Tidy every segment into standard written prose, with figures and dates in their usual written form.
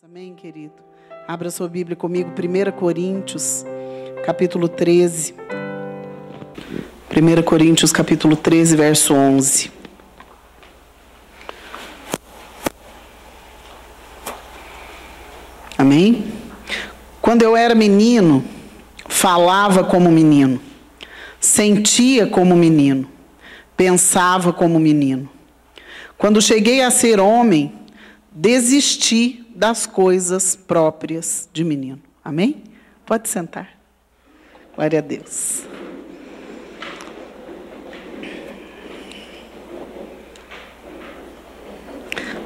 Amém, querido? Abra sua Bíblia comigo, 1 Coríntios, capítulo 13. 1 Coríntios, capítulo 13, verso 11. Amém? Quando eu era menino, falava como menino, sentia como menino, pensava como menino. Quando cheguei a ser homem, desisti das coisas próprias de menino. Amém? Pode sentar. Glória a Deus.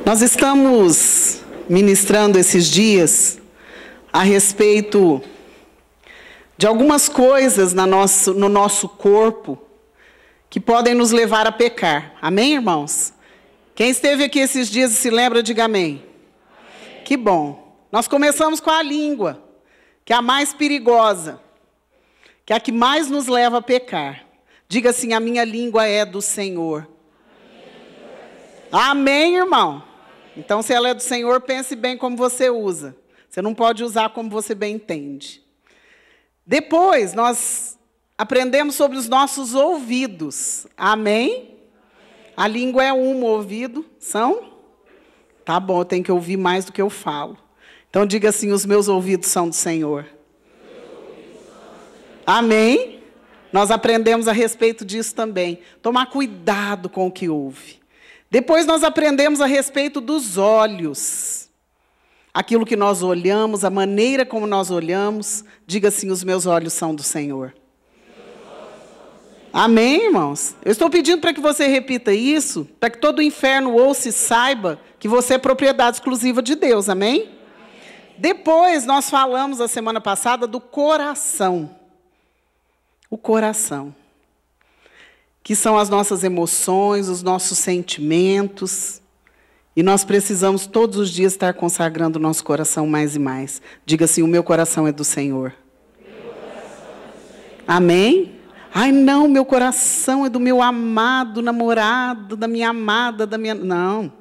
Nós estamos ministrando esses dias a respeito de algumas coisas no nosso corpo que podem nos levar a pecar. Amém, irmãos? Quem esteve aqui esses dias e se lembra, diga amém. Que bom. Nós começamos com a língua, que é a mais perigosa, que é a que mais nos leva a pecar. Diga assim: a minha língua é do Senhor. Amém, irmão? Então, se ela é do Senhor, pense bem como você usa. Você não pode usar como você bem entende. Depois, nós aprendemos sobre os nossos ouvidos. Amém? A língua é um, o ouvido são? Tá bom, eu tenho que ouvir mais do que eu falo. Então, diga assim: os meus ouvidos são do Senhor. Amém? Nós aprendemos a respeito disso também. Tomar cuidado com o que ouve. Depois nós aprendemos a respeito dos olhos. Aquilo que nós olhamos, a maneira como nós olhamos. Diga assim: os meus olhos são do Senhor. Amém, irmãos? Eu estou pedindo para que você repita isso, para que todo o inferno ouça e saiba que você é propriedade exclusiva de Deus. Amém? Depois nós falamos a semana passada do coração. O coração. Que são as nossas emoções, os nossos sentimentos. E nós precisamos todos os dias estar consagrando o nosso coração mais e mais. Diga assim: o meu coração é do Senhor. Amém? Ai, não, meu coração é do meu amado namorado, da minha amada, da minha... Não.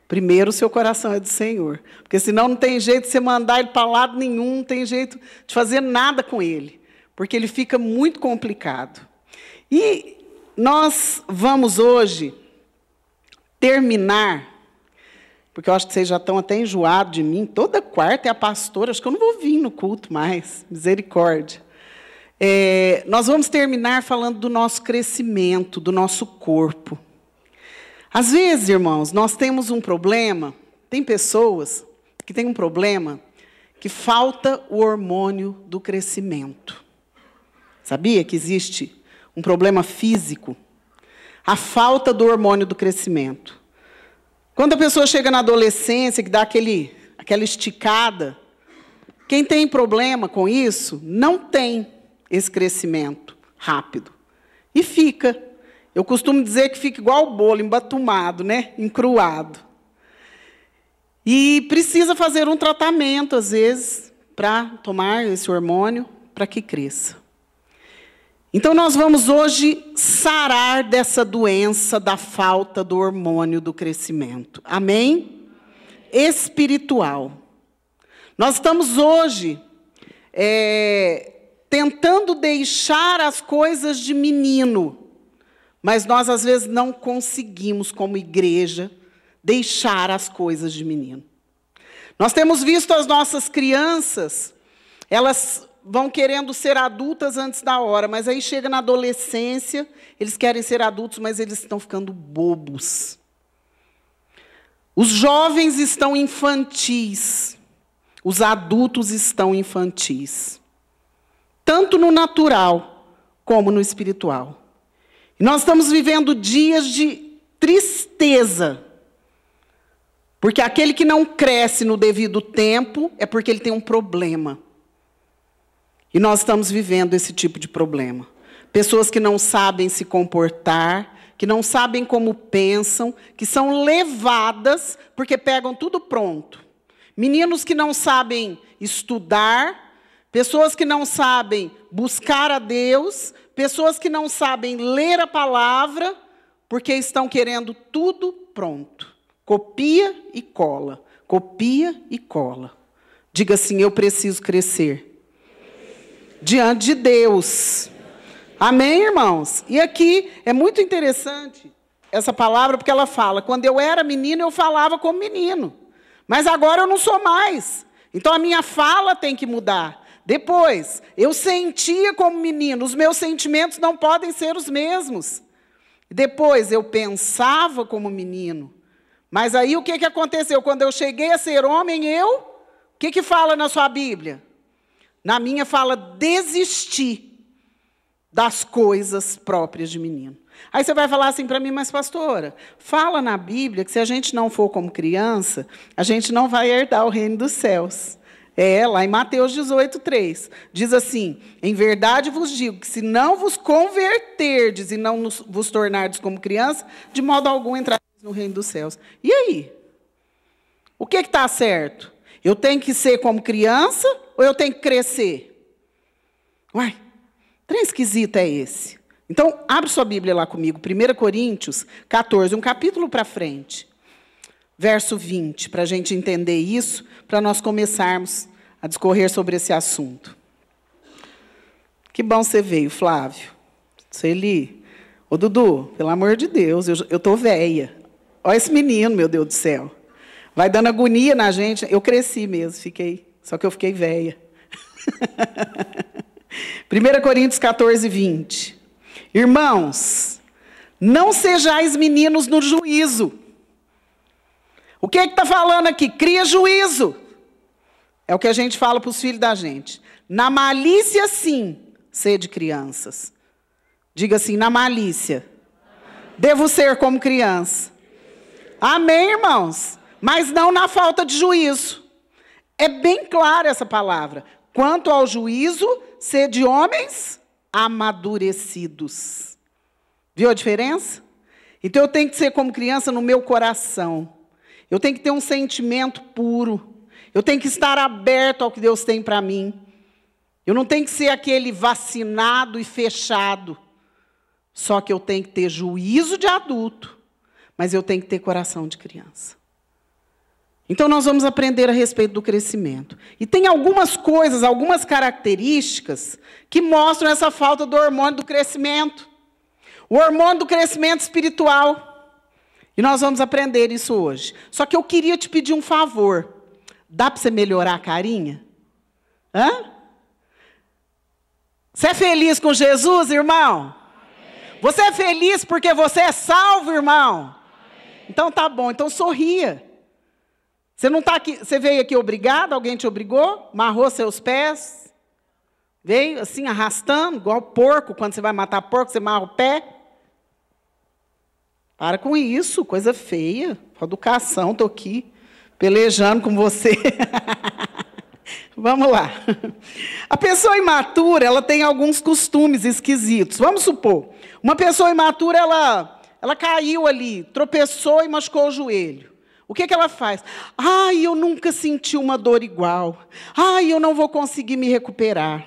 Primeiro o seu coração é do Senhor. Porque senão não tem jeito de você mandar ele para lado nenhum, não tem jeito de fazer nada com ele. Porque ele fica muito complicado. E nós vamos hoje terminar, porque eu acho que vocês já estão até enjoados de mim. Toda quarta é a pastora, acho que eu não vou vir no culto mais. Misericórdia. Nós vamos terminar falando do nosso crescimento, do nosso corpo. Às vezes, irmãos, nós temos um problema, tem pessoas que têm um problema que falta o hormônio do crescimento. Sabia que existe um problema físico? A falta do hormônio do crescimento. Quando a pessoa chega na adolescência, que dá aquela esticada, quem tem problema com isso, não tem esse crescimento rápido. E fica. Eu costumo dizer que fica igual o bolo, embatumado, né? Encruado. E precisa fazer um tratamento, às vezes, para tomar esse hormônio, para que cresça. Então, nós vamos hoje sarar dessa doença da falta do hormônio do crescimento. Amém? Espiritual. Nós estamos hoje tentando deixar as coisas de menino, mas nós, às vezes, não conseguimos, como igreja, deixar as coisas de menino. Nós temos visto as nossas crianças, elas vão querendo ser adultas antes da hora, mas aí chega na adolescência, eles querem ser adultos, mas eles estão ficando bobos. Os jovens estão infantis, os adultos estão infantis. Tanto no natural, como no espiritual. E nós estamos vivendo dias de tristeza. Porque aquele que não cresce no devido tempo, é porque ele tem um problema. E nós estamos vivendo esse tipo de problema. Pessoas que não sabem se comportar, que não sabem como pensam, que são levadas porque pegam tudo pronto. Meninos que não sabem estudar, pessoas que não sabem buscar a Deus, pessoas que não sabem ler a palavra, porque estão querendo tudo pronto. Copia e cola. copia e cola. Diga assim: eu preciso crescer diante de Deus. Amém, irmãos? E aqui é muito interessante essa palavra, porque ela fala: quando eu era menino, eu falava como menino. Mas agora eu não sou mais. Então a minha fala tem que mudar. Depois, eu sentia como menino, os meus sentimentos não podem ser os mesmos. Depois, eu pensava como menino. Mas aí o que aconteceu? Quando eu cheguei a ser homem, o que fala na sua Bíblia? Na minha fala, desisti das coisas próprias de menino. Aí você vai falar assim para mim: mas pastora, fala na Bíblia que se a gente não for como criança, a gente não vai herdar o reino dos céus. Lá em Mateus 18:3, diz assim: em verdade vos digo que se não vos converterdes e não vos tornardes como criança, de modo algum entrareis no reino dos céus. E aí? O que está certo? Eu tenho que ser como criança ou eu tenho que crescer? Uai, trem esquisito é esse. Então, abre sua Bíblia lá comigo, 1 Coríntios 14, um capítulo para frente. Verso 20, para a gente entender isso, para nós começarmos a discorrer sobre esse assunto. Que bom você veio, Flávio. Sueli. Ô, Dudu, pelo amor de Deus, eu estou velha. Olha esse menino, meu Deus do céu. Vai dando agonia na gente. Eu cresci mesmo, só que eu fiquei velha. 1 Coríntios 14, 20. Irmãos, não sejais meninos no juízo. O que está falando aqui? Cria juízo. É o que a gente fala para os filhos da gente. Na malícia, sim, sede crianças. Diga assim: na malícia. Devo ser como criança. Amém, irmãos? Mas não na falta de juízo. É bem clara essa palavra. Quanto ao juízo, sede homens amadurecidos. Viu a diferença? Então eu tenho que ser como criança no meu coração. Eu tenho que ter um sentimento puro. Eu tenho que estar aberto ao que Deus tem para mim. Eu não tenho que ser aquele vacinado e fechado. Só que eu tenho que ter juízo de adulto, mas eu tenho que ter coração de criança. Então nós vamos aprender a respeito do crescimento. E tem algumas coisas, algumas características que mostram essa falta do hormônio do crescimento. O hormônio do crescimento espiritual. E nós vamos aprender isso hoje. Só que eu queria te pedir um favor. Dá para você melhorar a carinha? Hã? Você é feliz com Jesus, irmão? Amém. Você é feliz porque você é salvo, irmão? Amém. Então tá bom, então sorria. Você não tá aqui, você veio aqui obrigado? Alguém te obrigou? Amarrou seus pés? Veio assim arrastando, igual porco, quando você vai matar porco, você amarra o pé? Para com isso, coisa feia. Educação, estou aqui pelejando com você. Vamos lá. A pessoa imatura, ela tem alguns costumes esquisitos. Vamos supor, uma pessoa imatura, ela caiu ali, tropeçou e machucou o joelho. O que ela faz? Ai, eu nunca senti uma dor igual. Ai, eu não vou conseguir me recuperar.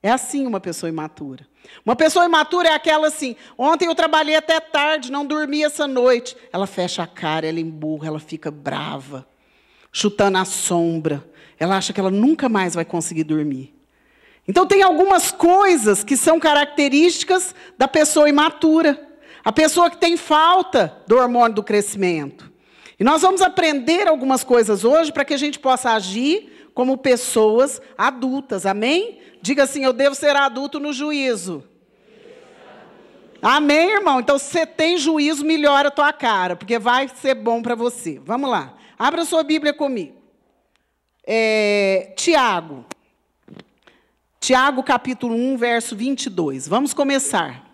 É assim uma pessoa imatura. Uma pessoa imatura é aquela assim: ontem eu trabalhei até tarde, não dormi essa noite. Ela fecha a cara, ela emburra, ela fica brava, chutando a sombra. Ela acha que ela nunca mais vai conseguir dormir. Então tem algumas coisas que são características da pessoa imatura. A pessoa que tem falta do hormônio do crescimento. E nós vamos aprender algumas coisas hoje para que a gente possa agir como pessoas adultas. Amém? Diga assim: eu devo ser adulto no juízo. Amém, irmão? Então, se você tem juízo, melhora a tua cara, porque vai ser bom para você. Vamos lá. Abra a sua Bíblia comigo. Tiago. Tiago, capítulo 1, verso 22. Vamos começar.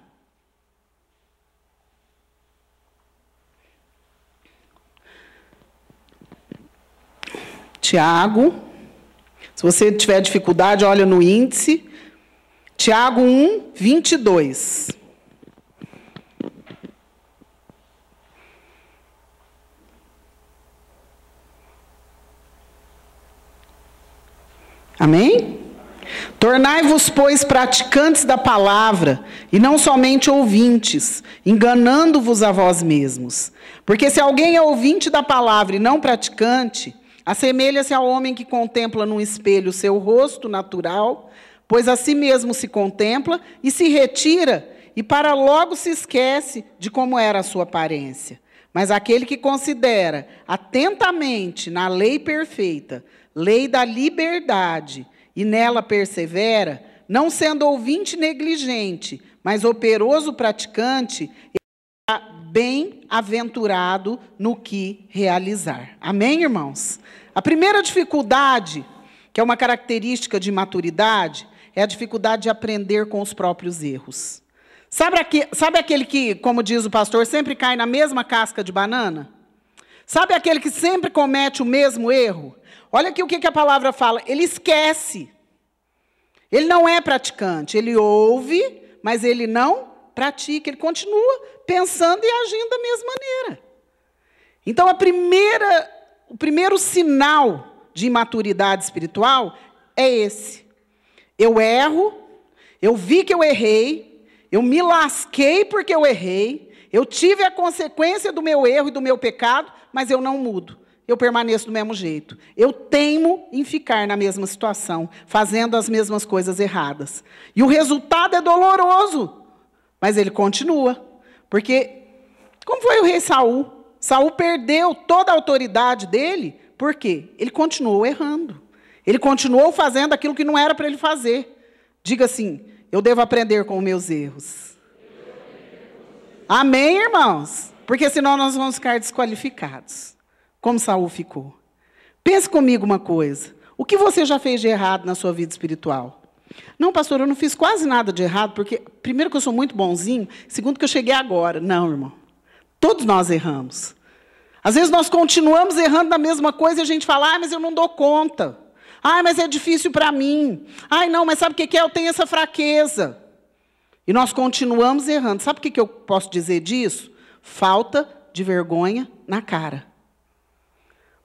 Tiago, se você tiver dificuldade, olha no índice. Tiago 1, 22. Amém? Tornai-vos, pois, praticantes da palavra, e não somente ouvintes, enganando-vos a vós mesmos. Porque se alguém é ouvinte da palavra e não praticante, Assemelha-se ao homem que contempla num espelho o seu rosto natural, pois a si mesmo se contempla e se retira, e para logo se esquece de como era a sua aparência. Mas aquele que considera atentamente na lei perfeita, lei da liberdade, e nela persevera, não sendo ouvinte negligente, mas operoso praticante, será bem-aventurado no que realizar. Amém, irmãos? A primeira dificuldade, que é uma característica de maturidade, é a dificuldade de aprender com os próprios erros. Sabe aquele que, como diz o pastor, sempre cai na mesma casca de banana? Sabe aquele que sempre comete o mesmo erro? Olha aqui o que a palavra fala. Ele esquece. Ele não é praticante. Ele ouve, mas ele não pratica. Ele continua pensando e agindo da mesma maneira. Então, o primeiro sinal de imaturidade espiritual é esse. Eu erro, eu vi que eu errei, eu me lasquei porque eu errei, eu tive a consequência do meu erro e do meu pecado, mas eu não mudo. Eu permaneço do mesmo jeito. Eu teimo em ficar na mesma situação, fazendo as mesmas coisas erradas. E o resultado é doloroso, mas ele continua. Porque, como foi o rei Saul? Saul perdeu toda a autoridade dele, por quê? Ele continuou errando. Ele continuou fazendo aquilo que não era para ele fazer. Diga assim, eu devo aprender com os meus erros. Amém, irmãos? Porque senão nós vamos ficar desqualificados. Como Saul ficou. Pense comigo uma coisa. O que você já fez de errado na sua vida espiritual? Não, pastor, eu não fiz quase nada de errado, porque, primeiro, que eu sou muito bonzinho, segundo, que eu cheguei agora. Não, irmão. Todos nós erramos. Às vezes nós continuamos errando na mesma coisa e a gente fala, mas eu não dou conta. Mas é difícil para mim. Não, mas sabe o que é? Eu tenho essa fraqueza. E nós continuamos errando. Sabe o que eu posso dizer disso? Falta de vergonha na cara.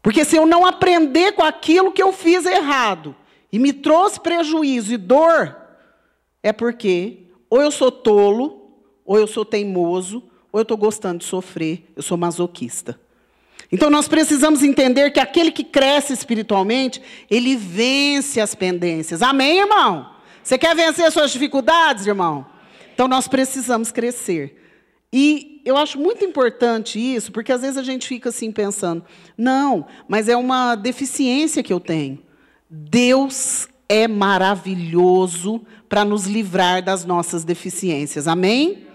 Porque se eu não aprender com aquilo que eu fiz errado, e me trouxe prejuízo e dor, é porque ou eu sou tolo, ou eu sou teimoso, ou eu estou gostando de sofrer, eu sou masoquista. Então, nós precisamos entender que aquele que cresce espiritualmente, ele vence as pendências. Amém, irmão? Você quer vencer as suas dificuldades, irmão? Então, nós precisamos crescer. E eu acho muito importante isso, porque às vezes a gente fica assim pensando, não, mas é uma deficiência que eu tenho. Deus é maravilhoso para nos livrar das nossas deficiências. Amém?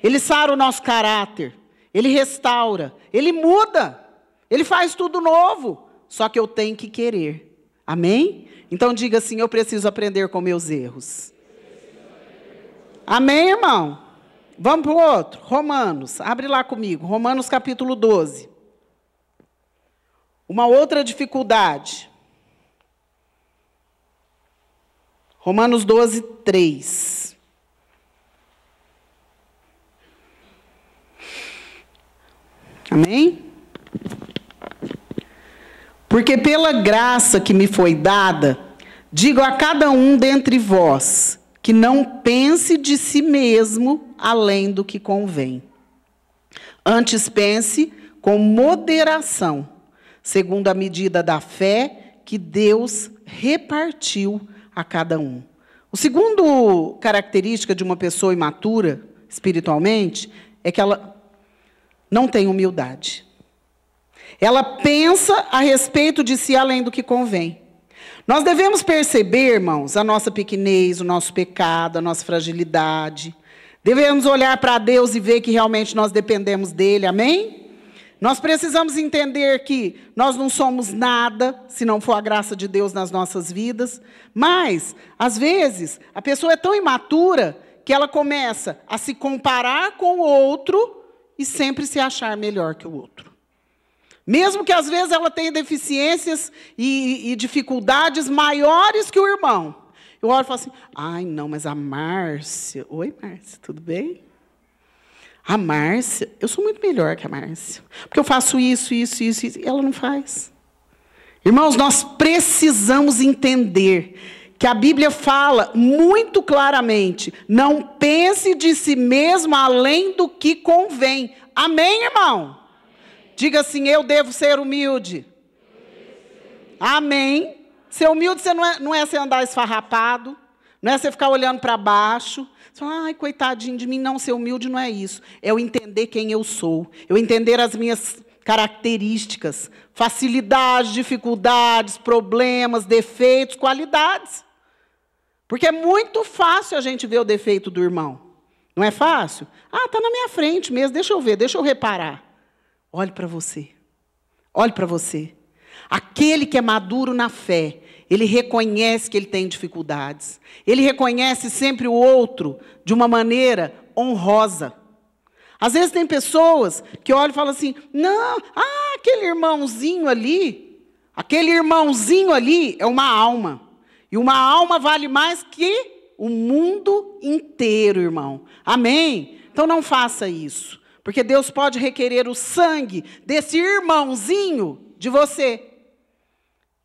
Ele sara o nosso caráter, ele restaura, ele muda. Ele faz tudo novo, só que eu tenho que querer. Amém? Então diga assim, eu preciso aprender com meus erros. Amém, irmão? Vamos para o outro? Romanos, abre lá comigo. Romanos capítulo 12. Uma outra dificuldade. Romanos 12, 3. Amém? Porque pela graça que me foi dada, digo a cada um dentre vós, que não pense de si mesmo além do que convém. Antes pense com moderação, segundo a medida da fé que Deus repartiu a cada um. O segundo característica de uma pessoa imatura, espiritualmente, é que ela não tem humildade. Ela pensa a respeito de si além do que convém. Nós devemos perceber, irmãos, a nossa pequenez, o nosso pecado, a nossa fragilidade. Devemos olhar para Deus e ver que realmente nós dependemos dele, amém? Nós precisamos entender que nós não somos nada, se não for a graça de Deus nas nossas vidas. Mas, às vezes, a pessoa é tão imatura que ela começa a se comparar com o outro e sempre se achar melhor que o outro. Mesmo que às vezes ela tenha deficiências e dificuldades maiores que o irmão. Eu olho e falo assim, não, mas a Márcia... Oi, Márcia, tudo bem? A Márcia, eu sou muito melhor que a Márcia. Porque eu faço isso, e ela não faz. Irmãos, nós precisamos entender que a Bíblia fala muito claramente, não pense de si mesmo além do que convém. Amém, irmão? Diga assim, eu devo ser humilde. Amém? Ser humilde não é você andar esfarrapado, não é você ficar olhando para baixo. Você fala, ai, coitadinho de mim. Não, ser humilde não é isso. É eu entender quem eu sou. Eu entender as minhas características, facilidades, dificuldades, problemas, defeitos, qualidades. Porque é muito fácil a gente ver o defeito do irmão. Não é fácil? Ah, está na minha frente mesmo, deixa eu ver, deixa eu reparar. Olhe para você. Olhe para você. Aquele que é maduro na fé, ele reconhece que ele tem dificuldades. Ele reconhece sempre o outro de uma maneira honrosa. Às vezes tem pessoas que olham e falam assim, não, aquele irmãozinho ali é uma alma. E uma alma vale mais que o mundo inteiro, irmão. Amém? Então não faça isso. Porque Deus pode requerer o sangue desse irmãozinho de você.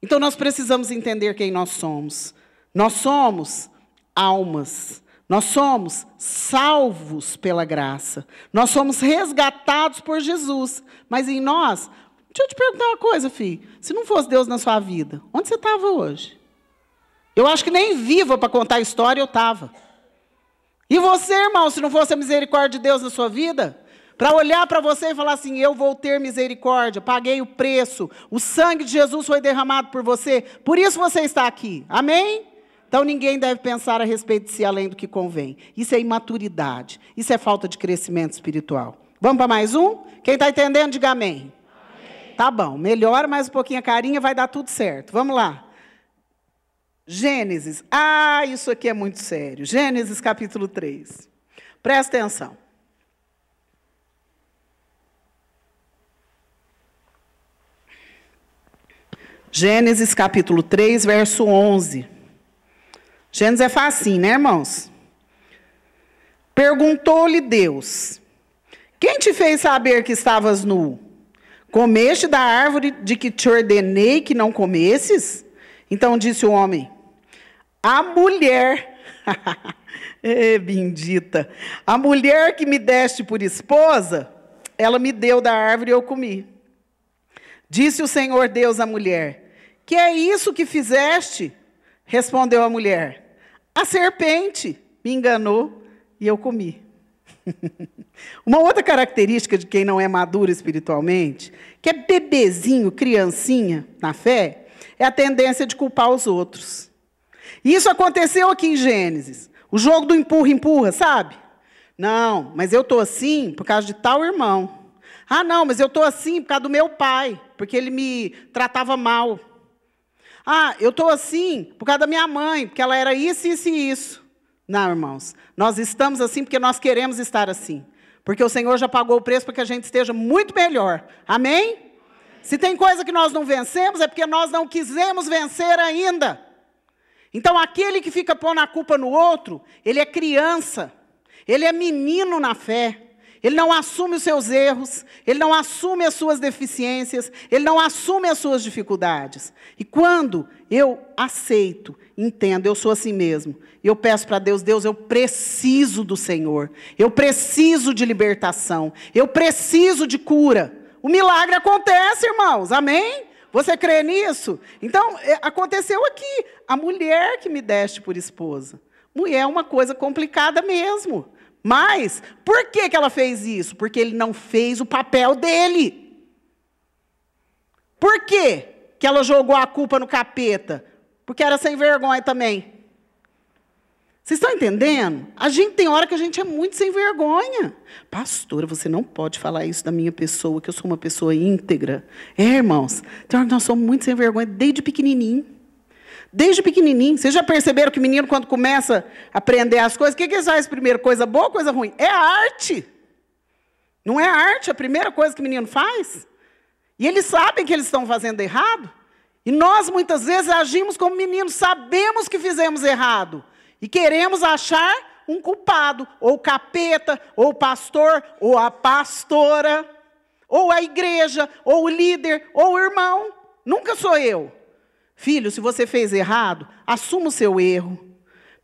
Então nós precisamos entender quem nós somos. Nós somos almas. Nós somos salvos pela graça. Nós somos resgatados por Jesus. Mas em nós, deixa eu te perguntar uma coisa, filho. Se não fosse Deus na sua vida, onde você estava hoje? Eu acho que nem viva para contar a história eu estava. E você, irmão, se não fosse a misericórdia de Deus na sua vida, para olhar para você e falar assim, eu vou ter misericórdia, paguei o preço, o sangue de Jesus foi derramado por você, por isso você está aqui. Amém? Então ninguém deve pensar a respeito de si além do que convém. Isso é imaturidade, isso é falta de crescimento espiritual. Vamos para mais um? Quem está entendendo, diga amém. Amém. Tá bom, melhora mais um pouquinho a carinha, vai dar tudo certo. Vamos lá. Gênesis. Isso aqui é muito sério. Gênesis capítulo 3. Presta atenção. Gênesis capítulo 3, verso 11. Gênesis é facinho, né, irmãos? Perguntou-lhe Deus, quem te fez saber que estavas nu? Comeste da árvore de que te ordenei que não comesses? Então disse o homem, a mulher, bendita, a mulher que me deste por esposa, ela me deu da árvore e eu comi. Disse o Senhor Deus à mulher, que é isso que fizeste? Respondeu a mulher, a serpente me enganou e eu comi. Uma outra característica de quem não é maduro espiritualmente, que é bebezinho, criancinha na fé, é a tendência de culpar os outros. E isso aconteceu aqui em Gênesis. O jogo do empurra-empurra, sabe? Não, mas eu estou assim por causa de tal irmão. Ah, não, mas eu estou assim por causa do meu pai, porque ele me tratava mal. Ah, eu estou assim por causa da minha mãe, porque ela era isso, isso e isso. Não, irmãos, nós estamos assim porque nós queremos estar assim. Porque o Senhor já pagou o preço para que a gente esteja muito melhor. Amém? Se tem coisa que nós não vencemos, é porque nós não quisemos vencer ainda. Então, aquele que fica pondo a culpa no outro, ele é criança, ele é menino na fé. Ele não assume os seus erros, ele não assume as suas deficiências, ele não assume as suas dificuldades. E quando eu aceito, entendo, eu sou assim mesmo, eu peço para Deus, Deus, eu preciso do Senhor, eu preciso de libertação, eu preciso de cura. O milagre acontece, irmãos, amém? Você crê nisso? Então, aconteceu aqui, a mulher que me deste por esposa. Mulher é uma coisa complicada mesmo. Mas, por que ela fez isso? Porque ele não fez o papel dele. Por que ela jogou a culpa no capeta? Porque era sem vergonha também. Vocês estão entendendo? A gente tem hora que a gente é muito sem vergonha. Pastora, você não pode falar isso da minha pessoa, que eu sou uma pessoa íntegra. Irmãos, tem hora que nós somos muito sem vergonha desde pequenininho. Desde pequenininho. Vocês já perceberam que o menino, quando começa a aprender as coisas, o que eles fazem primeiro? Coisa boa ou coisa ruim? É a arte. Não é a arte a primeira coisa que o menino faz? E eles sabem que eles estão fazendo errado. E nós, muitas vezes, agimos como meninos, sabemos que fizemos errado. E queremos achar um culpado, ou o capeta, ou o pastor, ou a pastora, ou a igreja, ou o líder, ou o irmão. Nunca sou eu. Filho, se você fez errado, assuma o seu erro.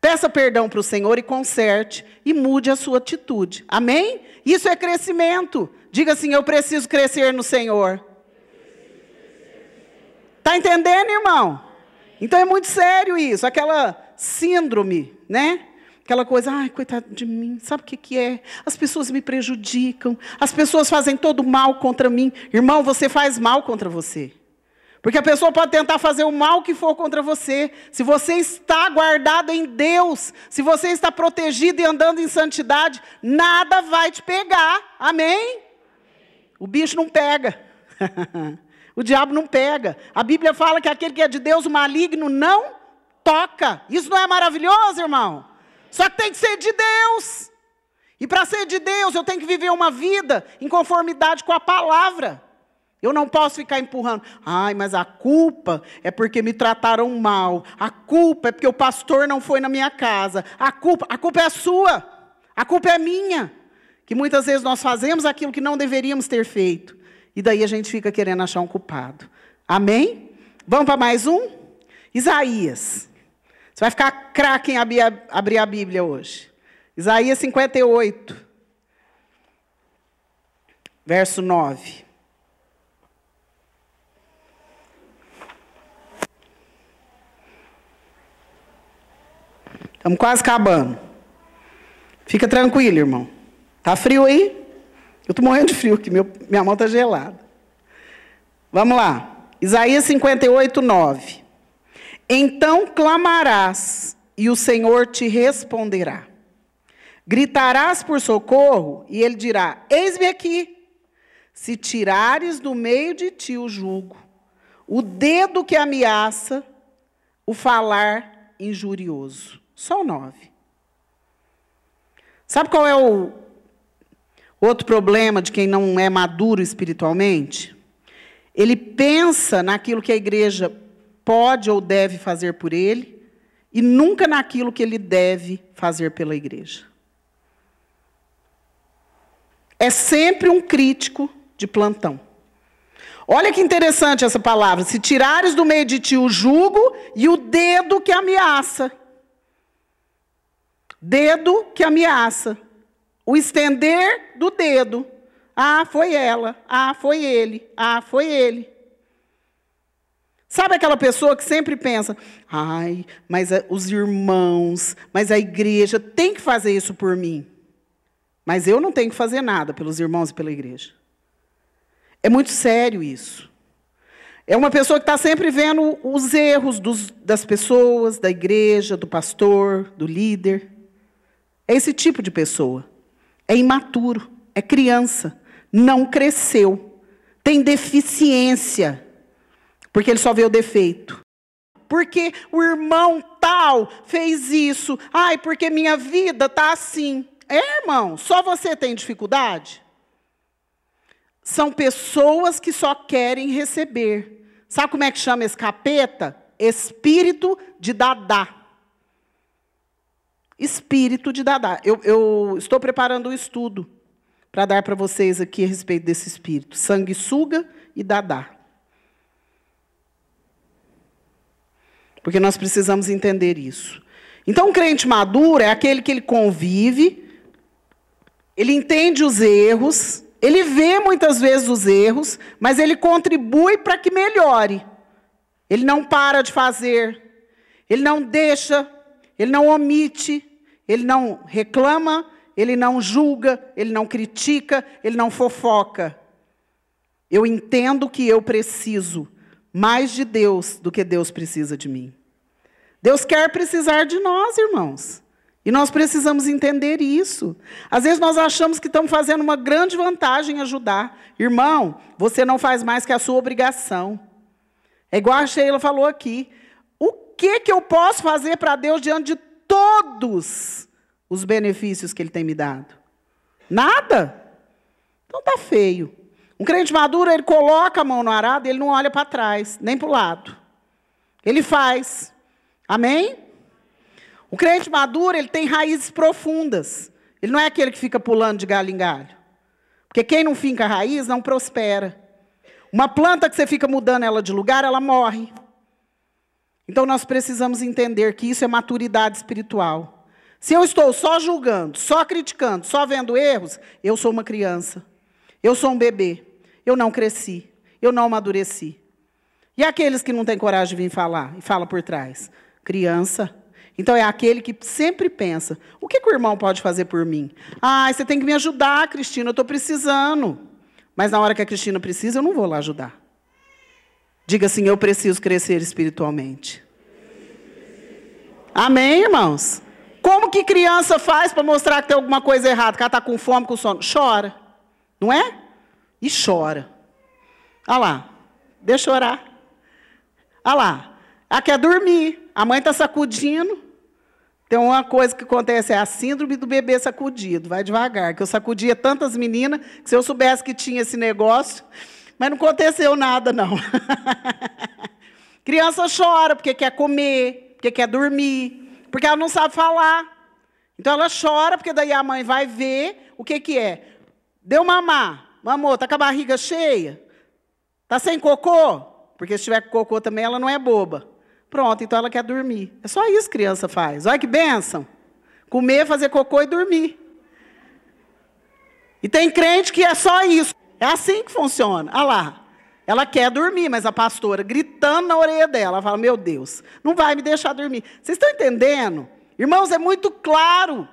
Peça perdão para o Senhor e conserte, e mude a sua atitude. Amém? Isso é crescimento. Diga assim, eu preciso crescer no Senhor. Está entendendo, irmão? Então é muito sério isso, aquela síndrome, né? Aquela coisa, ai, coitado de mim, sabe o que é? As pessoas me prejudicam, as pessoas fazem todo mal contra mim. Irmão, você faz mal contra você. Porque a pessoa pode tentar fazer o mal que for contra você. Se você está guardado em Deus, se você está protegido e andando em santidade, nada vai te pegar. Amém? O bicho não pega. O diabo não pega. A Bíblia fala que aquele que é de Deus, o maligno, não toca. Isso não é maravilhoso, irmão? Só que tem que ser de Deus. E para ser de Deus, eu tenho que viver uma vida em conformidade com a palavra. Eu não posso ficar empurrando. Ai, mas a culpa é porque me trataram mal. A culpa é porque o pastor não foi na minha casa. A culpa é sua. A culpa é minha. Que muitas vezes nós fazemos aquilo que não deveríamos ter feito. E daí a gente fica querendo achar um culpado. Amém? Vamos para mais um? Isaías. Você vai ficar craque em abrir a Bíblia hoje. Isaías 58. Verso 9. Estamos quase acabando. Fica tranquilo, irmão. Está frio aí? Eu estou morrendo de frio aqui, minha mão está gelada. Vamos lá. Isaías 58, 9. Então clamarás, e o Senhor te responderá. Gritarás por socorro, e ele dirá, eis-me aqui. Se tirares do meio de ti o jugo, o dedo que ameaça, o falar injurioso. Só o 9. Sabe qual é o outro problema de quem não é maduro espiritualmente? Ele pensa naquilo que a igreja pode ou deve fazer por ele e nunca naquilo que ele deve fazer pela igreja. É sempre um crítico de plantão. Olha que interessante essa palavra. Se tirares do meio de ti o jugo e o dedo que ameaça. Dedo que ameaça. O estender do dedo. Ah, foi ela. Ah, foi ele. Ah, foi ele. Sabe aquela pessoa que sempre pensa, ai, mas os irmãos, mas a igreja tem que fazer isso por mim. Mas eu não tenho que fazer nada pelos irmãos e pela igreja. É muito sério isso. É uma pessoa que está sempre vendo os erros das pessoas, da igreja, do pastor, do líder. É esse tipo de pessoa. É imaturo, é criança, não cresceu, tem deficiência, porque ele só vê o defeito. Porque o irmão tal fez isso. Ai, porque minha vida está assim. É, irmão, só você tem dificuldade? São pessoas que só querem receber. Sabe como é que chama esse capeta? Espírito de Dadá. Espírito de Dadá. Eu estou preparando um estudo para dar para vocês aqui a respeito desse espírito. Sanguessuga e Dadá. Porque nós precisamos entender isso. Então, um crente maduro é aquele que ele convive, ele entende os erros, ele vê muitas vezes os erros, mas ele contribui para que melhore. Ele não para de fazer, ele não deixa, ele não omite, ele não reclama, ele não julga, ele não critica, ele não fofoca. Eu entendo que eu preciso mais de Deus do que Deus precisa de mim. Deus quer precisar de nós, irmãos. E nós precisamos entender isso. Às vezes nós achamos que estamos fazendo uma grande vantagem em ajudar. Irmão, você não faz mais que a sua obrigação. É igual a Sheila falou aqui. O que eu posso fazer para Deus diante de todos os benefícios que Ele tem me dado? Nada. Então está feio. Um crente maduro, ele coloca a mão no arado e ele não olha para trás, nem para o lado. Ele faz. Amém? O crente maduro, ele tem raízes profundas. Ele não é aquele que fica pulando de galho em galho. Porque quem não finca raiz, não prospera. Uma planta que você fica mudando ela de lugar, ela morre. Então, nós precisamos entender que isso é maturidade espiritual. Se eu estou só julgando, só criticando, só vendo erros, eu sou uma criança. Eu sou um bebê. Eu não cresci. Eu não amadureci. E aqueles que não têm coragem de vir falar e fala por trás? Criança. Então é aquele que sempre pensa, o que o irmão pode fazer por mim? Ah, você tem que me ajudar, Cristina, eu estou precisando. Mas na hora que a Cristina precisa, eu não vou lá ajudar. Diga assim, eu preciso crescer espiritualmente. Amém, irmãos? Como que criança faz para mostrar que tem alguma coisa errada? Que ela está com fome, com sono? Chora. Não é? E chora. Olha lá. Deixa eu orar. Olha lá. Ela quer dormir. A mãe está sacudindo. Tem uma coisa que acontece, é a síndrome do bebê sacudido. Vai devagar, que eu sacudia tantas meninas, que se eu soubesse que tinha esse negócio, mas não aconteceu nada, não. Criança chora porque quer comer, porque quer dormir, porque ela não sabe falar. Então ela chora, porque daí a mãe vai ver o que é. Deu mamar. Mamou, está com a barriga cheia? Está sem cocô? Porque se tiver com cocô também, ela não é boba. Pronto, então ela quer dormir. É só isso que criança faz. Olha que bênção. Comer, fazer cocô e dormir. E tem crente que é só isso. É assim que funciona. Olha lá. Ela quer dormir, mas a pastora gritando na orelha dela. Ela fala, meu Deus, não vai me deixar dormir. Vocês estão entendendo? Irmãos, é muito claro.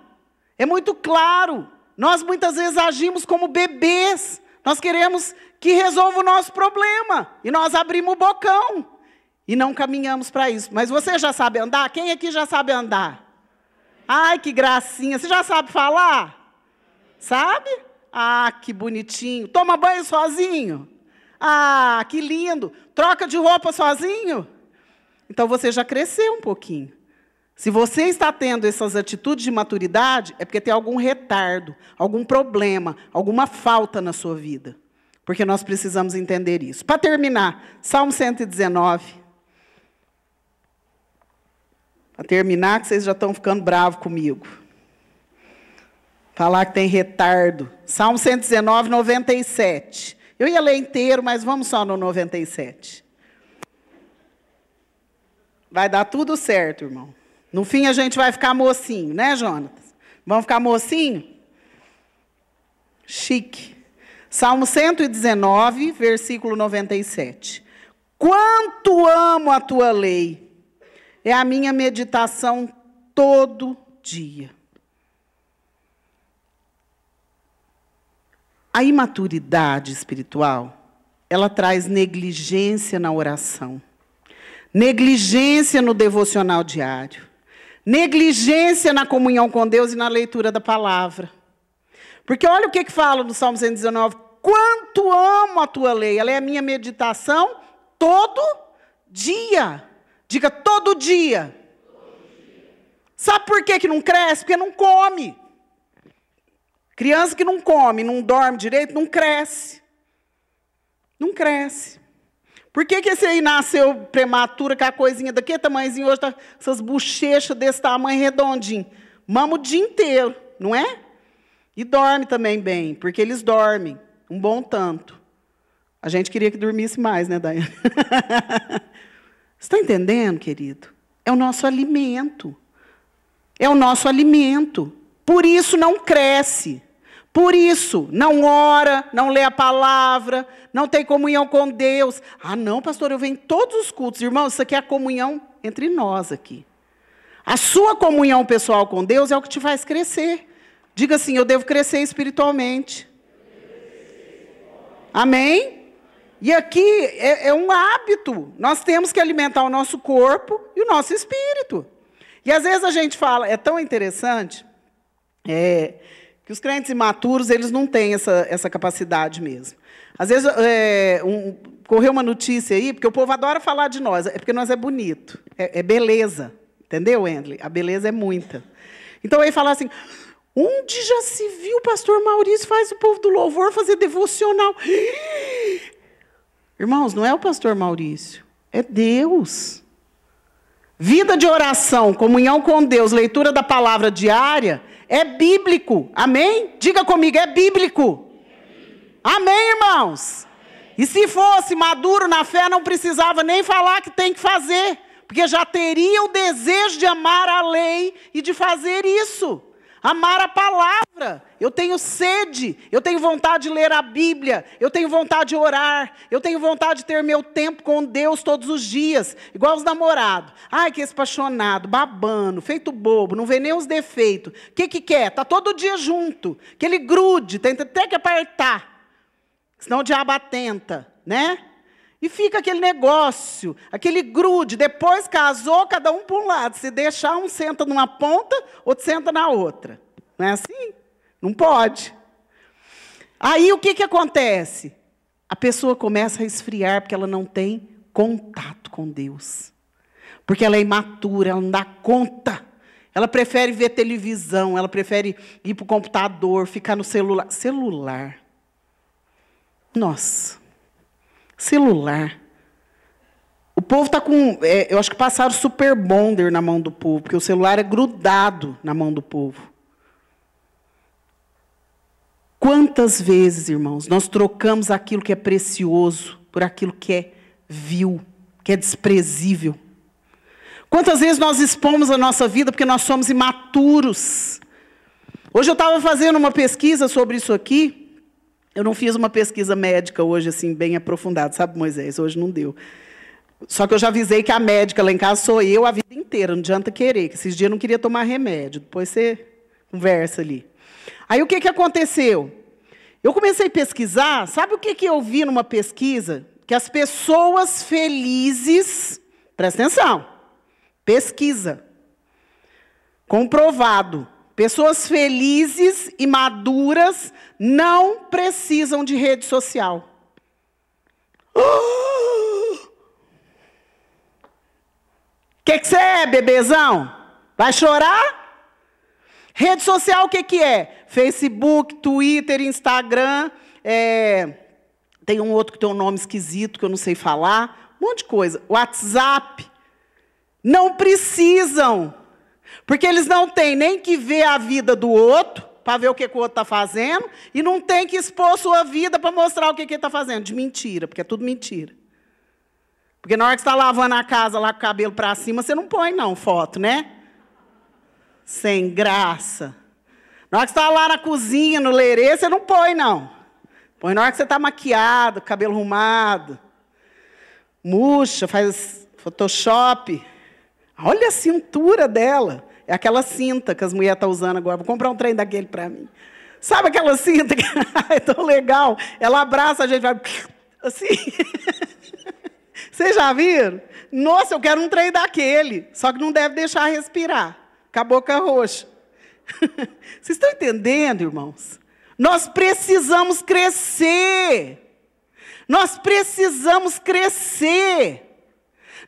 É muito claro. Nós muitas vezes agimos como bebês. Nós queremos que resolva o nosso problema. E nós abrimos o bocão. E não caminhamos para isso. Mas você já sabe andar? Quem aqui já sabe andar? Ai, que gracinha. Você já sabe falar? Sabe? Ah, que bonitinho. Toma banho sozinho? Ah, que lindo. Troca de roupa sozinho? Então você já cresceu um pouquinho. Se você está tendo essas atitudes de maturidade, é porque tem algum retardo, algum problema, alguma falta na sua vida. Porque nós precisamos entender isso. Para terminar, Salmo 119. Para terminar, que vocês já estão ficando bravos comigo. Falar que tem retardo. Salmo 119, 97. Eu ia ler inteiro, mas vamos só no 97. Vai dar tudo certo, irmão. No fim, a gente vai ficar mocinho, né, Jonatas? Vamos ficar mocinho? Chique. Salmo 119, versículo 97. Quanto amo a tua lei! É a minha meditação todo dia. A imaturidade espiritual, ela traz negligência na oração, negligência no devocional diário, negligência na comunhão com Deus e na leitura da palavra. Porque olha o que fala no Salmo 119, quanto amo a tua lei, ela é a minha meditação todo dia. Diga, todo dia. Sabe por que não cresce? Porque não come. Criança que não come, não dorme direito, não cresce. Não cresce. Por que esse aí nasceu prematuro, com a coisinha daquele tamanhozinho, hoje está com essas bochechas desse tamanho redondinho? Mama o dia inteiro, não é? E dorme também bem, porque eles dormem um bom tanto. A gente queria que dormisse mais, né, Daiane? Você está entendendo, querido? É o nosso alimento. É o nosso alimento. Por isso não cresce. Por isso não ora, não lê a palavra, não tem comunhão com Deus. Ah, não, pastor, eu venho em todos os cultos. Irmãos, isso aqui é a comunhão entre nós aqui. A sua comunhão pessoal com Deus é o que te faz crescer. Diga assim, eu devo crescer espiritualmente. Amém? E aqui é um hábito. Nós temos que alimentar o nosso corpo e o nosso espírito. E às vezes a gente fala, é tão interessante, que os crentes imaturos, eles não têm essa capacidade mesmo. Às vezes, correu uma notícia aí, porque o povo adora falar de nós, é porque nós é bonito, é beleza. Entendeu, Endley? A beleza é muita. Então, ele fala assim, onde já se viu o pastor Maurício faz o povo do louvor fazer devocional? Irmãos, não é o pastor Maurício, é Deus. Vida de oração, comunhão com Deus, leitura da palavra diária, é bíblico. Amém? Diga comigo, é bíblico. Amém, irmãos? E se fosse maduro na fé, não precisava nem falar que tem que fazer, porque já teria o desejo de amar a lei e de fazer isso. Amar a palavra. Eu tenho sede, eu tenho vontade de ler a Bíblia, eu tenho vontade de orar, eu tenho vontade de ter meu tempo com Deus todos os dias, igual os namorados. Ai, que apaixonado, babando, feito bobo, não vê nem os defeitos. O que quer? Está todo dia junto, que ele grude, tem até que apertar, senão o diabo atenta, né? E fica aquele negócio, aquele grude. Depois casou, cada um para um lado. Se deixar, um senta numa ponta, outro senta na outra. Não é assim? Não pode. Aí o que acontece? A pessoa começa a esfriar porque ela não tem contato com Deus. Porque ela é imatura, ela não dá conta. Ela prefere ver televisão, ela prefere ir para o computador, ficar no celular. Celular. Nossa. Celular. O povo está com... eu acho que passaram super bonder na mão do povo, porque o celular é grudado na mão do povo. Quantas vezes, irmãos, nós trocamos aquilo que é precioso por aquilo que é vil, que é desprezível? Quantas vezes nós expomos a nossa vida porque nós somos imaturos? Hoje eu estava fazendo uma pesquisa sobre isso aqui. Eu não fiz uma pesquisa médica hoje, assim, bem aprofundada, sabe, Moisés? Hoje não deu. Só que eu já avisei que a médica lá em casa sou eu a vida inteira, não adianta querer, que esses dias eu não queria tomar remédio, depois você conversa ali. Aí o que aconteceu? Eu comecei a pesquisar, sabe o que eu vi numa pesquisa? Que as pessoas felizes, presta atenção, pesquisa, comprovado, pessoas felizes e maduras não precisam de rede social. O que você é, bebezão? Vai chorar? Rede social o que é? Facebook, Twitter, Instagram, tem um outro que tem um nome esquisito que eu não sei falar, um monte de coisa. WhatsApp. Não precisam. Porque eles não têm nem que ver a vida do outro, para ver o que o outro está fazendo, e não tem que expor sua vida para mostrar o que ele está fazendo. De mentira, porque é tudo mentira. Porque na hora que você está lavando a casa lá com o cabelo para cima, você não põe, não, foto, né? Sem graça. Na hora que você está lá na cozinha, no lerê, você não põe, não. Põe na hora que você está maquiado, cabelo arrumado. Murcha, faz Photoshop. Olha a cintura dela. É aquela cinta que as mulheres estão usando agora. Vou comprar um trem daquele para mim. Sabe aquela cinta que é tão legal? Ela abraça a gente, vai assim. Vocês já viram? Nossa, eu quero um trem daquele. Só que não deve deixar respirar. Com a boca roxa. Vocês estão entendendo, irmãos? Nós precisamos crescer. Nós precisamos crescer.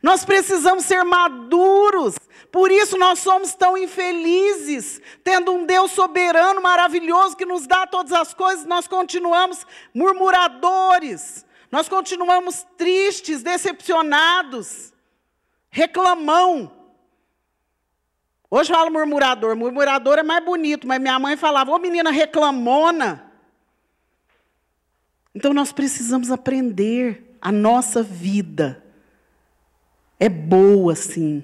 Nós precisamos ser maduros. Por isso nós somos tão infelizes. Tendo um Deus soberano, maravilhoso, que nos dá todas as coisas, nós continuamos murmuradores. Nós continuamos tristes, decepcionados, reclamão. Hoje fala murmurador. Murmurador é mais bonito, mas minha mãe falava, ô menina reclamona. Então nós precisamos aprender. A nossa vida é boa, sim.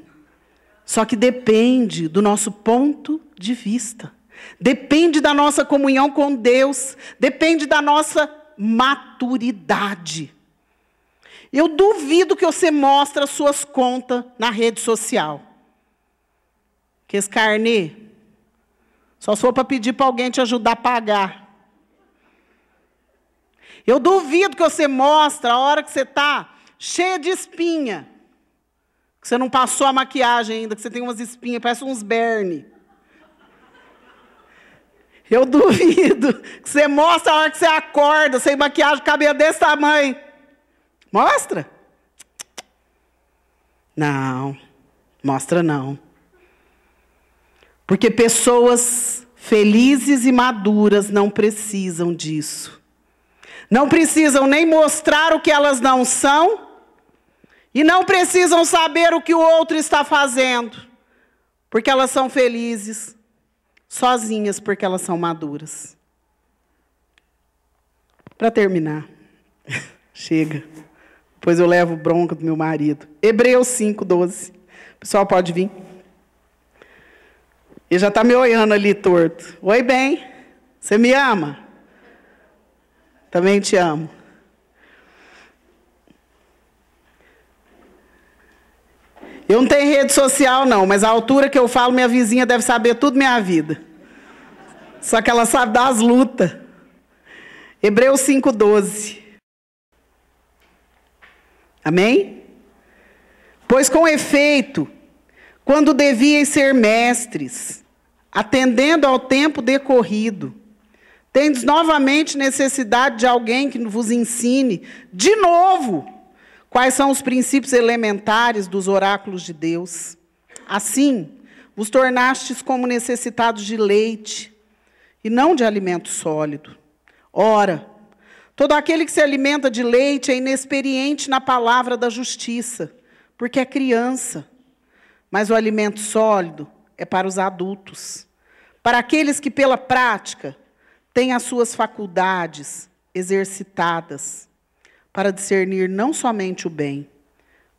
Só que depende do nosso ponto de vista. Depende da nossa comunhão com Deus. Depende da nossa maturidade. Eu duvido que você mostre as suas contas na rede social. Que esse carnê, só se for para pedir para alguém te ajudar a pagar. Eu duvido que você mostre a hora que você está cheia de espinha. Que você não passou a maquiagem ainda, que você tem umas espinhas, parece uns berne. Eu duvido que você mostre a hora que você acorda, sem maquiagem, cabelo desse tamanho. Mostra? Não, mostra não. Porque pessoas felizes e maduras não precisam disso. Não precisam nem mostrar o que elas não são e não precisam saber o que o outro está fazendo, porque elas são felizes, sozinhas, porque elas são maduras. Para terminar, chega, depois eu levo bronca do meu marido. Hebreus 5:12. O pessoal pode vir. Ele já está me olhando ali torto. Oi, bem. Você me ama? Também te amo. Eu não tenho rede social, não, mas a altura que eu falo, minha vizinha deve saber tudo minha vida. Só que ela sabe das lutas. Hebreus 5:12. Amém? Pois com efeito, quando devíeis ser mestres, atendendo ao tempo decorrido, tendes novamente necessidade de alguém que vos ensine, de novo, quais são os princípios elementares dos oráculos de Deus. Assim, vos tornastes como necessitados de leite, e não de alimento sólido. Ora, todo aquele que se alimenta de leite é inexperiente na palavra da justiça, porque é criança. Mas o alimento sólido é para os adultos, para aqueles que, pela prática, têm as suas faculdades exercitadas, para discernir não somente o bem,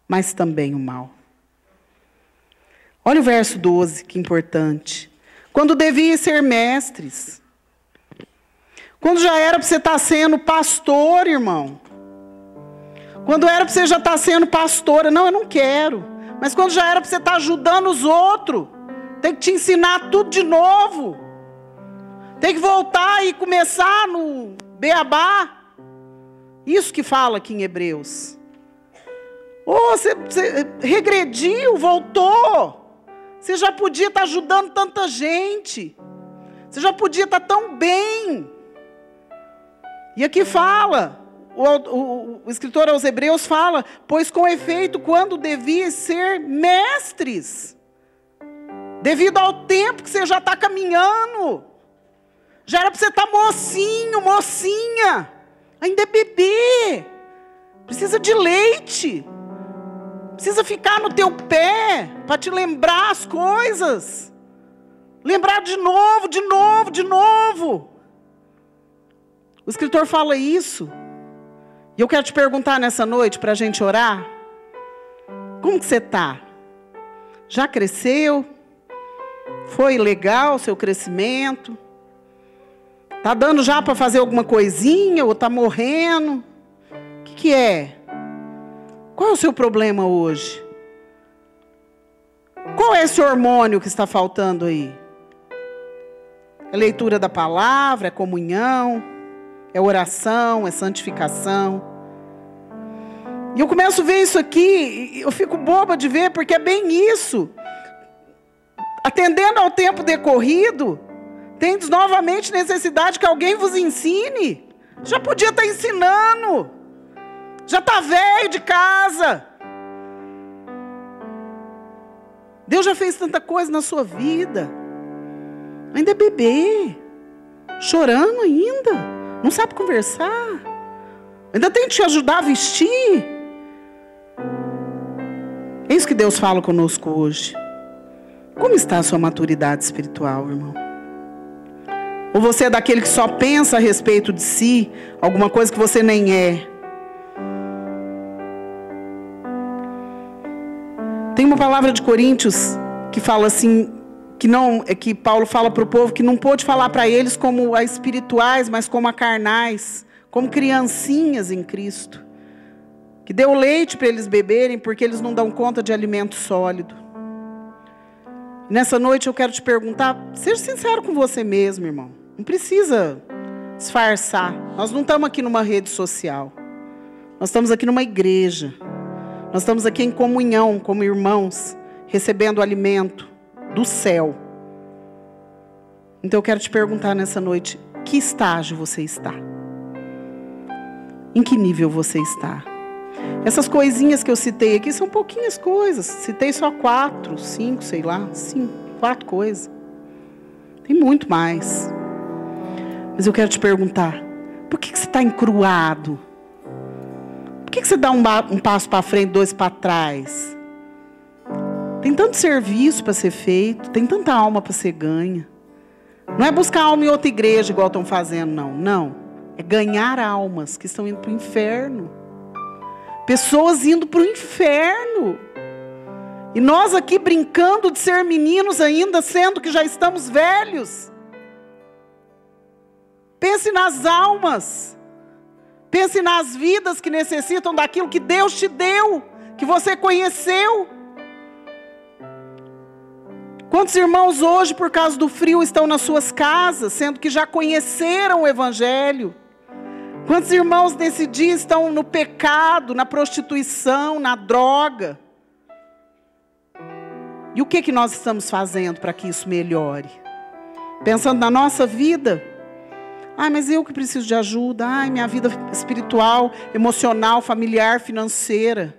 mas também o mal. Olha o verso 12, que importante. Quando deviam ser mestres. Quando já era para você estar sendo pastor, irmão. Quando era para você já estar sendo pastora. Não, eu não quero. Mas quando já era para você estar ajudando os outros. Tem que te ensinar tudo de novo. Tem que voltar e começar no beabá. Isso que fala aqui em Hebreus. Você regrediu, voltou. Você já podia estar ajudando tanta gente. Você já podia estar tão bem. E aqui fala, o escritor aos Hebreus fala, pois com efeito, quando deviam ser mestres, devido ao tempo que você já está caminhando, já era para você estar mocinho, mocinha, ainda é bebê, precisa de leite, precisa ficar no teu pé, para te lembrar as coisas, lembrar de novo, de novo, de novo. O escritor fala isso. E eu quero te perguntar nessa noite, para a gente orar. Como que você está? Já cresceu? Foi legal o seu crescimento? Está dando já para fazer alguma coisinha? Ou está morrendo? O que é? Qual é o seu problema hoje? Qual é esse hormônio que está faltando aí? É leitura da palavra? É comunhão? É oração, é santificação. E eu começo a ver isso aqui, e eu fico boba de ver, porque é bem isso. Atendendo ao tempo decorrido, tendes novamente necessidade que alguém vos ensine. Já podia estar ensinando. Já está velho de casa. Deus já fez tanta coisa na sua vida. Ainda é bebê. Chorando ainda. Não sabe conversar. Ainda tem que te ajudar a vestir. É isso que Deus fala conosco hoje. Como está a sua maturidade espiritual, irmão? Ou você é daquele que só pensa a respeito de si, alguma coisa que você nem é? Tem uma palavra de Coríntios que fala assim, que Paulo fala para o povo que não pôde falar para eles como a espirituais, mas como a carnais, como criancinhas em Cristo. Que deu leite para eles beberem, porque eles não dão conta de alimento sólido. Nessa noite eu quero te perguntar, seja sincero com você mesmo, irmão. Não precisa disfarçar. Nós não estamos aqui numa rede social. Nós estamos aqui numa igreja. Nós estamos aqui em comunhão, como irmãos, recebendo alimento do céu. Então eu quero te perguntar nessa noite, que estágio você está? Em que nível você está? Essas coisinhas que eu citei aqui são pouquinhas coisas. Citei só 4, 5, sei lá, 4 coisas. Tem muito mais. Mas eu quero te perguntar, por que você está encruado? Por que você dá um passo para frente, 2 para trás? Tem tanto serviço para ser feito, tem tanta alma para ser ganha. Não é buscar alma em outra igreja, igual estão fazendo, não. Não. É ganhar almas que estão indo para o inferno. Pessoas indo para o inferno. E nós aqui brincando de ser meninos ainda, sendo que já estamos velhos. Pense nas almas. Pense nas vidas que necessitam daquilo que Deus te deu, que você conheceu. Quantos irmãos hoje, por causa do frio, estão nas suas casas, sendo que já conheceram o Evangelho? Quantos irmãos nesse dia estão no pecado, na prostituição, na droga? E o que nós estamos fazendo para que isso melhore? Pensando na nossa vida? Ai, mas eu que preciso de ajuda. Ai, minha vida espiritual, emocional, familiar, financeira.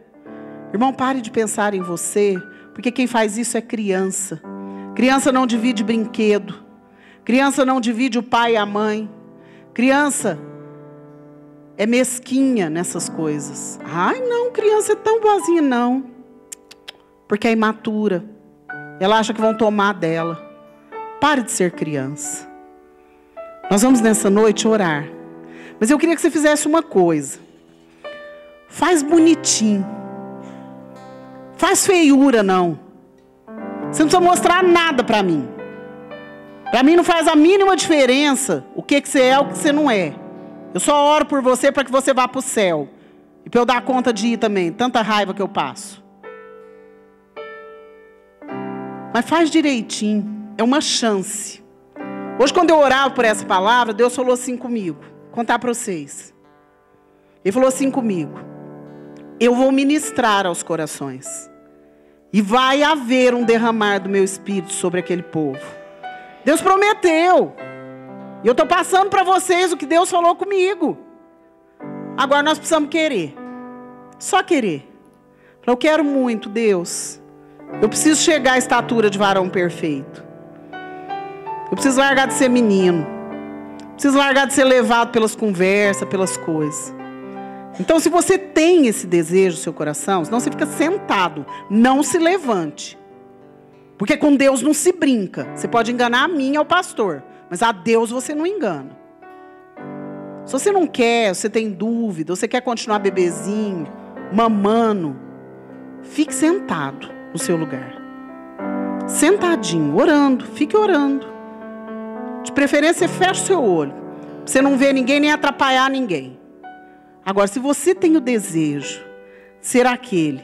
Irmão, pare de pensar em você, porque quem faz isso é criança. Criança não divide brinquedo. Criança não divide o pai e a mãe. Criança é mesquinha nessas coisas. Ai, não, criança é tão boazinha, não. Porque é imatura. Ela acha que vão tomar dela. Pare de ser criança. Nós vamos nessa noite orar. Mas eu queria que você fizesse uma coisa. Faz bonitinho. Faz feiura, não. Você não precisa mostrar nada para mim. Para mim não faz a mínima diferença o que você é, o que você não é. Eu só oro por você para que você vá para o céu. E para eu dar conta de ir também. Tanta raiva que eu passo. Mas faz direitinho. É uma chance. Hoje, quando eu orava por essa palavra, Deus falou assim comigo. Vou contar para vocês. Ele falou assim comigo. Eu vou ministrar aos corações. E vai haver um derramar do meu espírito sobre aquele povo. Deus prometeu. E eu estou passando para vocês o que Deus falou comigo. Agora nós precisamos querer. Só querer. Eu quero muito, Deus. Eu preciso chegar à estatura de varão perfeito. Eu preciso largar de ser menino. Preciso largar de ser levado pelas conversas, pelas coisas. Então, se você tem esse desejo no seu coração, senão você fica sentado. Não se levante. Porque com Deus não se brinca. Você pode enganar a mim e ao pastor. Mas a Deus você não engana. Se você não quer, você tem dúvida, você quer continuar bebezinho, mamando, fique sentado no seu lugar. Sentadinho, orando, fique orando. De preferência, feche o seu olho. Pra você não ver ninguém, nem atrapalhar ninguém. Agora, se você tem o desejo de ser aquele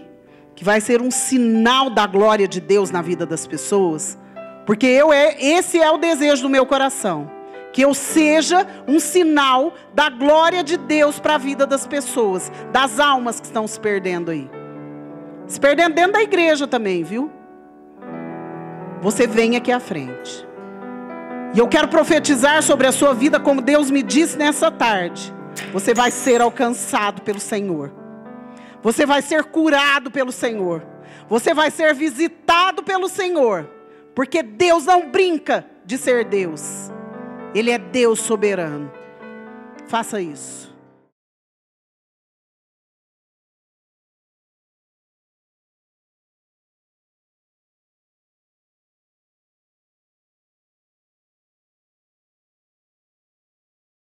que vai ser um sinal da glória de Deus na vida das pessoas, porque esse é o desejo do meu coração. Que eu seja um sinal da glória de Deus para a vida das pessoas, das almas que estão se perdendo aí. Se perdendo dentro da igreja também, viu? Você vem aqui à frente. E eu quero profetizar sobre a sua vida como Deus me disse nessa tarde. Você vai ser alcançado pelo Senhor. Você vai ser curado pelo Senhor. Você vai ser visitado pelo Senhor. Porque Deus não brinca de ser Deus. Ele é Deus soberano. Faça isso.